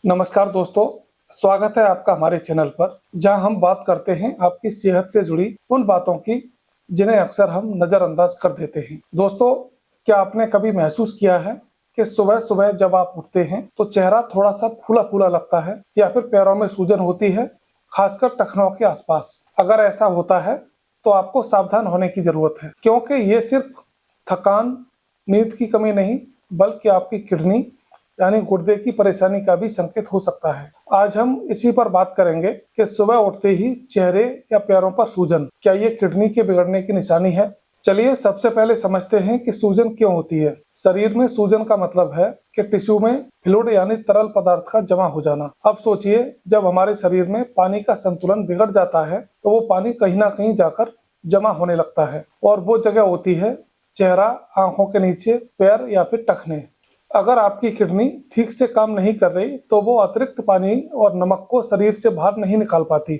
नमस्कार दोस्तों, स्वागत है आपका हमारे चैनल पर, जहां हम बात करते हैं आपकी सेहत से जुड़ी उन बातों की जिन्हें अक्सर हम नज़रअंदाज कर देते हैं। दोस्तों, क्या आपने कभी महसूस किया है कि सुबह-सुबह जब आप उठते हैं तो चेहरा थोड़ा-सा फूला-फूला लगता है या फिर पैरों में सूजन होती है, खासकर टखनों के आसपास? अगर ऐसा होता है तो आपको सावधान होने की ज़रूरत है, क्योंकि ये सिर्फ थकान, नींद की कमी नहीं, बल्कि आपकी किडनी यानी गुर्दे की परेशानी का भी संकेत हो सकता है। आज हम इसी पर बात करेंगे कि सुबह उठते ही चेहरे या पैरों पर सूजन, क्या ये किडनी के बिगड़ने की निशानी है? चलिए सबसे पहले समझते हैं कि सूजन क्यों होती है। शरीर में सूजन का मतलब है कि टिश्यू में फ्लूइड यानी तरल पदार्थ का जमा हो जाना। अब सोचिए, जब हमारे शरीर में पानी का संतुलन बिगड़ जाता है तो वो पानी कहीं ना कहीं जाकर जमा होने लगता है, और वो जगह होती है चेहरा, आंखों के नीचे, पैर या फिर टखने। अगर आपकी किडनी ठीक से काम नहीं कर रही तो वो अतिरिक्त पानी और नमक को शरीर से बाहर नहीं निकाल पाती।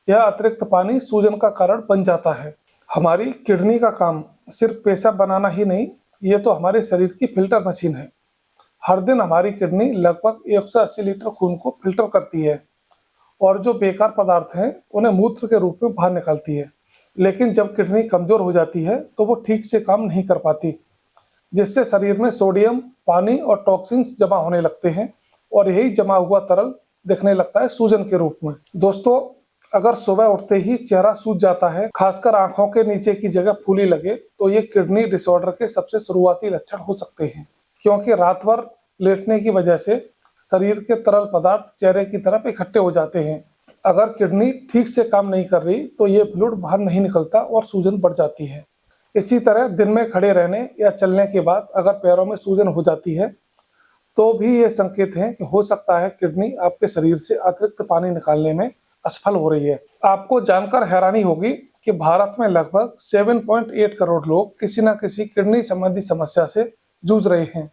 यह अतिरिक्त पानी सूजन का कारण बन जाता है। हमारी किडनी का काम सिर्फ पेशाब बनाना ही नहीं, ये तो हमारे शरीर की फिल्टर मशीन है। हर दिन हमारी किडनी लगभग 180 लीटर खून को फिल्टर करती है और जो बेकार पदार्थ हैं उन्हें मूत्र के रूप में बाहर निकालती है। लेकिन जब किडनी कमजोर हो जाती है तो वो ठीक से काम नहीं कर पाती, जिससे शरीर में सोडियम, पानी और टॉक्सिन्स जमा होने लगते हैं, और यही जमा हुआ तरल दिखने लगता है सूजन के रूप में। दोस्तों, अगर सुबह उठते ही चेहरा सूज जाता है, खासकर आंखों के नीचे की जगह फूली लगे, तो ये किडनी डिसऑर्डर के सबसे शुरुआती लक्षण हो सकते हैं, क्योंकि रात भर लेटने की वजह से शरीर के तरल पदार्थ चेहरे की तरफ इकट्ठे हो जाते हैं। अगर किडनी ठीक से काम नहीं कर रही तो ये फ्लूइड बाहर नहीं निकलता और सूजन बढ़ जाती है। इसी तरह दिन में खड़े रहने या चलने के बाद अगर पैरों में सूजन हो जाती है तो भी ये संकेत है कि हो सकता है किडनी आपके शरीर से अतिरिक्त पानी निकालने में असफल हो रही है। आपको जानकर हैरानी होगी कि भारत में लगभग 7.8 करोड़ लोग किसी न किसी किडनी संबंधी समस्या से जूझ रहे हैं,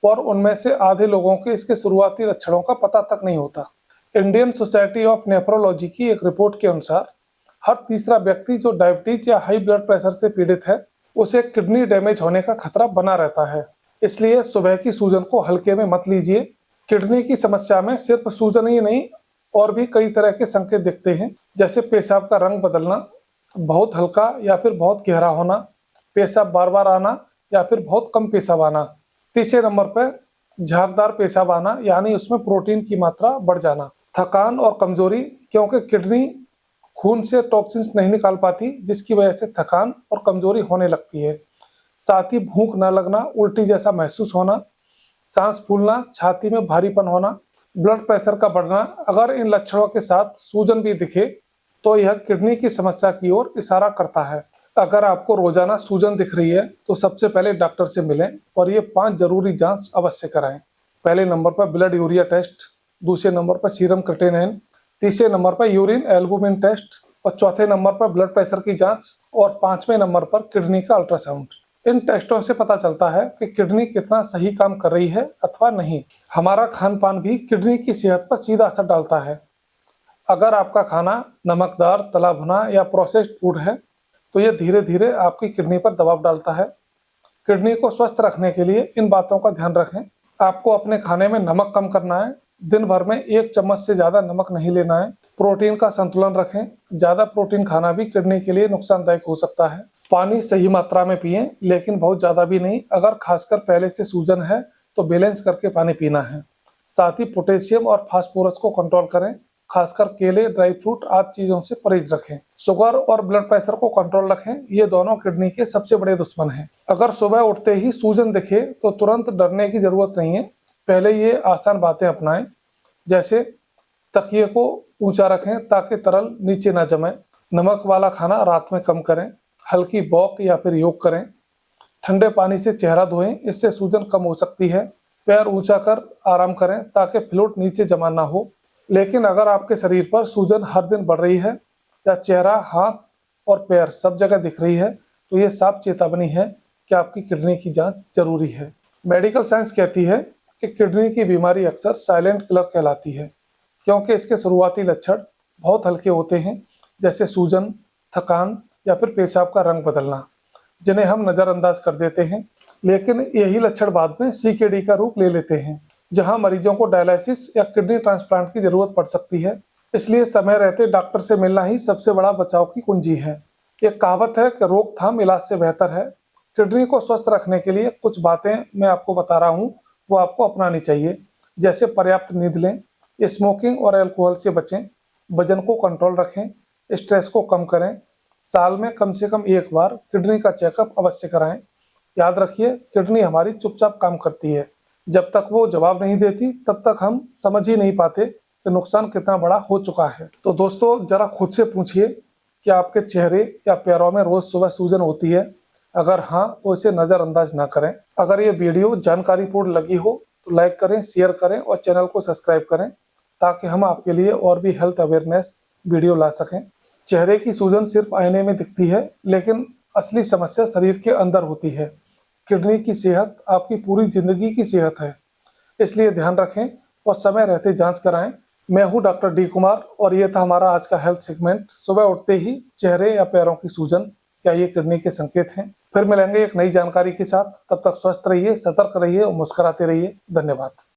और उनमें से आधे लोगों के इसके शुरुआती लक्षणों का पता तक नहीं होता। इंडियन सोसाइटी ऑफ नेफ्रोलॉजी की एक रिपोर्ट के अनुसार हर तीसरा व्यक्ति जो डायबिटीज या हाई ब्लड प्रेशर से पीड़ित है, उसे किडनी डैमेज होने का खतरा बना रहता है। इसलिए सुबह की सूजन को हल्के में मत लीजिए। किडनी की समस्या में सिर्फ सूजन ही नहीं, और भी कई तरह के संकेत दिखते हैं, जैसे पेशाब का रंग बदलना, बहुत हल्का या फिर बहुत गहरा होना, पेशाब बार बार आना या फिर बहुत कम पेशाब आना। तीसरे नंबर पर झागदार पेशाब आना, यानी उसमें प्रोटीन की मात्रा बढ़ जाना। थकान और कमजोरी, क्योंकि किडनी खून से टॉक्सिन्स नहीं निकाल पाती, जिसकी वजह से थकान और कमजोरी होने लगती है। साथ ही भूख न लगना, उल्टी जैसा महसूस होना, सांस फूलना, छाती में भारीपन होना, ब्लड प्रेशर का बढ़ना। अगर इन लक्षणों के साथ सूजन भी दिखे तो यह किडनी की समस्या की ओर इशारा करता है। अगर आपको रोजाना सूजन दिख रही है तो सबसे पहले डॉक्टर से मिलें और ये 5 जरूरी जांच अवश्य कराएं। पहले नंबर पर ब्लड यूरिया टेस्ट, दूसरे नंबर पर सीरम क्रिएटिनिन, तीसरे नंबर पर यूरिन एल्बुमिन टेस्ट, और चौथे नंबर पर ब्लड प्रेशर की जांच, और 5वें नंबर पर किडनी का अल्ट्रासाउंड। इन टेस्टों से पता चलता है कि किडनी कितना सही काम कर रही है अथवा नहीं। हमारा खान पान भी किडनी की सेहत पर सीधा असर डालता है। अगर आपका खाना नमकदार, तला भुना या प्रोसेस्ड फूड है तो यह धीरे धीरे आपकी किडनी पर दबाव डालता है। किडनी को स्वस्थ रखने के लिए इन बातों का ध्यान रखें। आपको अपने खाने में नमक कम करना है। दिन भर में 1 चम्मच से ज्यादा नमक नहीं लेना है। प्रोटीन का संतुलन रखें। ज्यादा प्रोटीन खाना भी किडनी के लिए नुकसानदायक हो सकता है। पानी सही मात्रा में पिएं, लेकिन बहुत ज्यादा भी नहीं। अगर खासकर पहले से सूजन है तो बैलेंस करके पानी पीना है। साथ ही पोटेशियम और फास्फोरस को कंट्रोल करें। खासकर केले, ड्राई फ्रूट आदि चीजों से परहेज रखें। शुगर और ब्लड प्रेशर को कंट्रोल रखें, ये दोनों किडनी के सबसे बड़े दुश्मन हैं। अगर सुबह उठते ही सूजन दिखे तो तुरंत डरने की जरूरत नहीं है। पहले ये आसान बातें अपनाएं, जैसे तकिए को ऊंचा रखें ताकि तरल नीचे ना जमे। नमक वाला खाना रात में कम करें। हल्की वॉक या फिर योग करें। ठंडे पानी से चेहरा धोएं, इससे सूजन कम हो सकती है। पैर ऊंचा कर आराम करें ताकि फ्लूइड नीचे जमा ना हो। लेकिन अगर आपके शरीर पर सूजन हर दिन बढ़ रही है या चेहरा, हाथ और पैर सब जगह दिख रही है, तो ये साफ चेतावनी है कि आपकी किडनी की जांच जरूरी है। मेडिकल साइंस कहती है कि किडनी की बीमारी अक्सर साइलेंट किलर कहलाती है, क्योंकि इसके शुरुआती लक्षण बहुत हल्के होते हैं, जैसे सूजन, थकान या फिर पेशाब का रंग बदलना, जिन्हें हम नज़रअंदाज कर देते हैं। लेकिन यही लक्षण बाद में सीकेडी का रूप ले लेते हैं। जहां मरीजों को डायलिसिस या किडनी ट्रांसप्लांट की जरूरत पड़ सकती है। इसलिए समय रहते डॉक्टर से मिलना ही सबसे बड़ा बचाव की कुंजी है। एक कहावत है कि रोकथाम इलाज से बेहतर है। किडनी को स्वस्थ रखने के लिए कुछ बातें मैं आपको बता रहा हूँ, वो आपको अपनानी चाहिए। जैसे पर्याप्त नींद लें, स्मोकिंग और अल्कोहल से बचें, वजन को कंट्रोल रखें, स्ट्रेस को कम करें, साल में कम से कम एक बार किडनी का चेकअप अवश्य कराएं। याद रखिए, किडनी हमारी चुपचाप काम करती है। जब तक वो जवाब नहीं देती तब तक हम समझ ही नहीं पाते कि नुकसान कितना बड़ा हो चुका है। तो दोस्तों, जरा खुद से पूछिए कि आपके चेहरे या पैरों में रोज सुबह सूजन होती है? अगर हाँ, तो इसे नजरअंदाज ना करें। अगर ये वीडियो जानकारीपूर्ण लगी हो तो लाइक करें, शेयर करें और चैनल को सब्सक्राइब करें, ताकि हम आपके लिए और भी हेल्थ अवेयरनेस वीडियो ला सकें। चेहरे की सूजन सिर्फ आईने में दिखती है, लेकिन असली समस्या शरीर के अंदर होती है। किडनी की सेहत आपकी पूरी जिंदगी की सेहत है, इसलिए ध्यान रखें और समय रहते जांच कराएं। मैं हूं डॉक्टर डी कुमार और ये था हमारा आज का हेल्थ सेगमेंट। सुबह उठते ही चेहरे या पैरों की सूजन, क्या ये किडनी के संकेत हैं? फिर मिलेंगे एक नई जानकारी के साथ। तब तक स्वस्थ रहिए, सतर्क रहिए और मुस्कुराते रहिए। धन्यवाद।